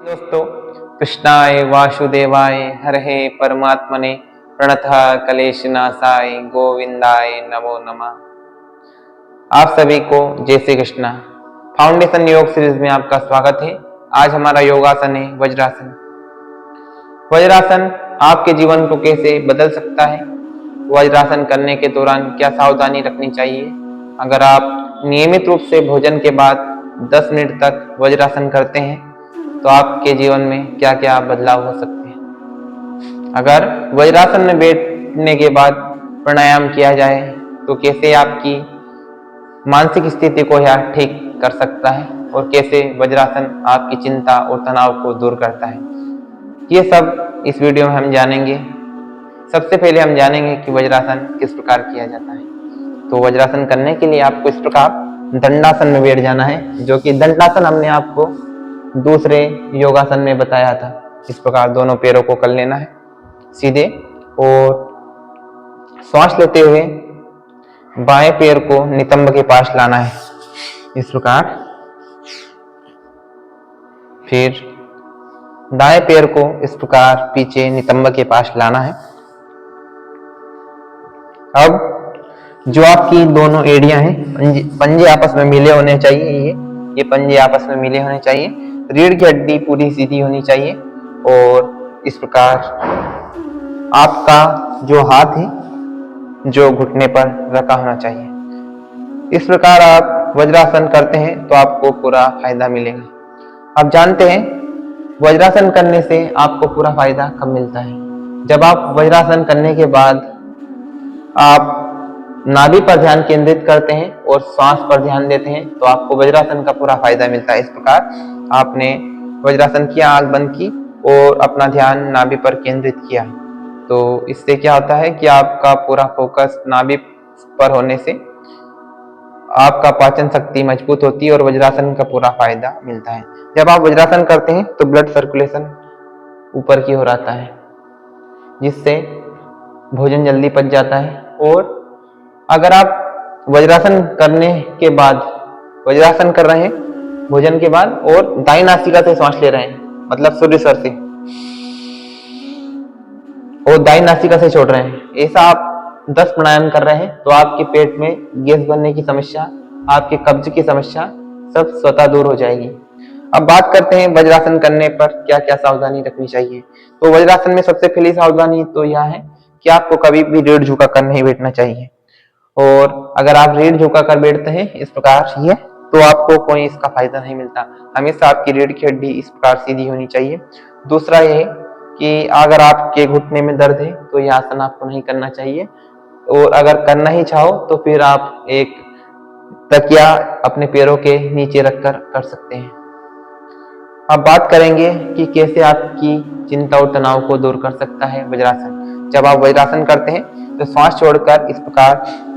दोस्तों, कृष्णाय वासुदेवाय हरहे परमात्मने प्रणतः क्लेशनाशाय गोविंदाय नमो नमः। आप सभी को जय श्री कृष्णा। फाउंडेशन योग सीरीज में आपका स्वागत है। आज हमारा योगासन है वज्रासन। वज्रासन आपके जीवन को कैसे बदल सकता है, वज्रासन करने के दौरान क्या सावधानी रखनी चाहिए, अगर आप नियमित रूप से भोजन के बाद 10 मिनट तक वज्रासन करते हैं तो आपके जीवन में क्या क्या बदलाव हो सकते हैं। अगर वज्रासन में बैठने के बाद प्राणायाम किया जाए तो कैसे आपकी मानसिक स्थिति को यह ठीक कर सकता है और कैसे वज्रासन आपकी चिंता और तनाव को दूर करता है, ये सब इस वीडियो में हम जानेंगे। सबसे पहले हम जानेंगे कि वज्रासन किस प्रकार किया जाता है। तो वज्रासन करने के लिए आपको इस प्रकार दंडासन में बैठ जाना है, जो कि दंडासन हमने आपको दूसरे योगासन में बताया था। इस प्रकार दोनों पैरों को कर लेना है सीधे और श्वास लेते हुए बाएं पैर को नितंब के पास लाना है इस प्रकार। फिर दाएं पैर को इस प्रकार पीछे नितंब के पास लाना है। अब जो आपकी दोनों एड़ियां हैं, पंजे आपस में मिले होने चाहिए। ये पंजे आपस में मिले होने चाहिए। रीढ़ की हड्डी पूरी सीधी होनी चाहिए और इस प्रकार आपका जो हाथ है जो घुटने पर रखा होना चाहिए। इस प्रकार आप वज्रासन करते हैं तो आपको पूरा फायदा मिलेगा। आप जानते हैं वज्रासन करने से आपको पूरा फायदा कब मिलता है। जब आप वज्रासन करने के बाद आप नाभि पर ध्यान केंद्रित करते हैं और श्वास पर ध्यान देते हैं तो आपको वज्रासन का पूरा फायदा मिलता है। इस प्रकार आपने वज्रासन किया, आंख बंद की और अपना ध्यान नाभि पर केंद्रित किया, तो इससे क्या होता है कि आपका पूरा फोकस नाभि पर होने से आपका पाचन शक्ति मजबूत होती है और वज्रासन का पूरा फायदा मिलता है। जब आप वज्रासन करते हैं तो ब्लड सर्कुलेशन ऊपर की ओर आता है, जिससे भोजन जल्दी पच जाता है। और अगर आप वज्रासन करने के बाद वज्रासन कर रहे हैं भोजन के बाद और दाईं नासिका से सांस ले रहे हैं, मतलब सूर्य स्वर से, और दाईं नासिका से छोड़ रहे हैं, ऐसा आप 10 प्राणायाम कर रहे हैं तो आपके पेट में गैस बनने की समस्या, आपके कब्ज की समस्या सब स्वतः दूर हो जाएगी। अब बात करते हैं वज्रासन करने पर क्या क्या सावधानी रखनी चाहिए। तो वज्रासन में सबसे पहली सावधानी तो यह है कि आपको कभी भी रीढ़ झुका कर नहीं बैठना चाहिए। और अगर आप रीढ़ झुका कर बैठते हैं इस प्रकार ये, तो आपको कोई इसका फायदा नहीं मिलता। हमेशा आपकी रीढ़ की हड्डी इस प्रकार सीधी होनी चाहिए। दूसरा ये कि अगर आपके घुटने में दर्द है तो यह आसन आपको नहीं करना चाहिए, और अगर करना ही चाहो तो फिर आप एक तकिया अपने पैरों के नीचे रखकर कर सकते हैं। अब बात करेंगे कि कैसे आपकी चिंता और तनाव को दूर कर सकता है वज्रासन। जब आप वज्रासन करते हैं तो श्वास छोड़कर इस प्रकार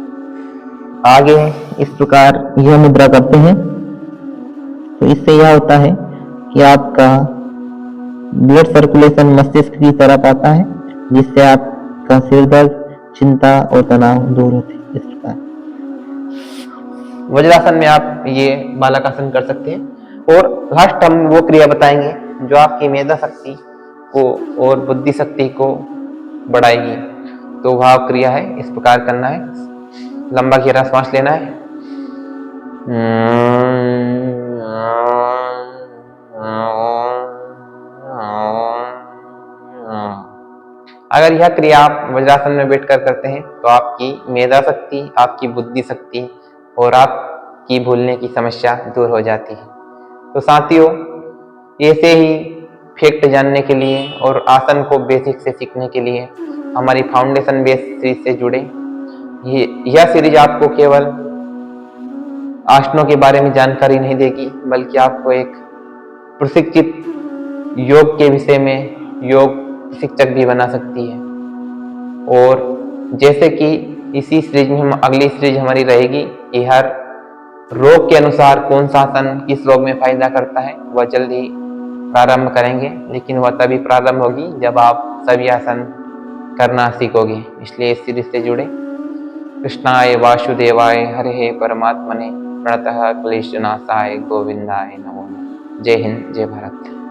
आगे इस प्रकार यह मुद्रा करते हैं, तो इससे यह होता है कि आपका ब्लड सर्कुलेशन मस्तिष्क की तरफ आता है, जिससे आपका सिर दर्द, चिंता और तनाव दूर होते हैं। इस प्रकार वज्रासन में आप ये बालकासन कर सकते हैं। और लास्ट हम वो क्रिया बताएंगे जो आपकी मेधा शक्ति को और बुद्धि शक्ति को बढ़ाएगी। तो वह क्रिया है, इस प्रकार करना है। लंबा गहरा श्वास लेना है। अगर यह क्रिया आप वज्रासन में बैठकर करते हैं तो आपकी मेधा शक्ति, आपकी बुद्धि शक्ति और आपकी भूलने की समस्या दूर हो जाती है। तो साथियों, ऐसे ही फैक्ट जानने के लिए और आसन को बेसिक से सीखने के लिए हमारी फाउंडेशन बेस सीरीज से जुड़े। यह सीरीज आपको केवल आसनों के बारे में जानकारी नहीं देगी, बल्कि आपको एक प्रशिक्षित योग के विषय में योग शिक्षक भी बना सकती है। और जैसे कि इसी सीरीज में अगली सीरीज हमारी रहेगी कि हर रोग के अनुसार कौन सा आसन किस रोग में फायदा करता है, वह जल्दी प्रारंभ करेंगे। लेकिन वह तभी प्रारंभ होगी जब आप सभी आसन करना सीखोगे। इसलिए इस सीरीज से जुड़े। कृष्णाय वासुदेवाय हरे परमात्मने प्रणतः क्लेशनाशाय गोविंदाय नमो नमः। जय हिंद, जय भारत।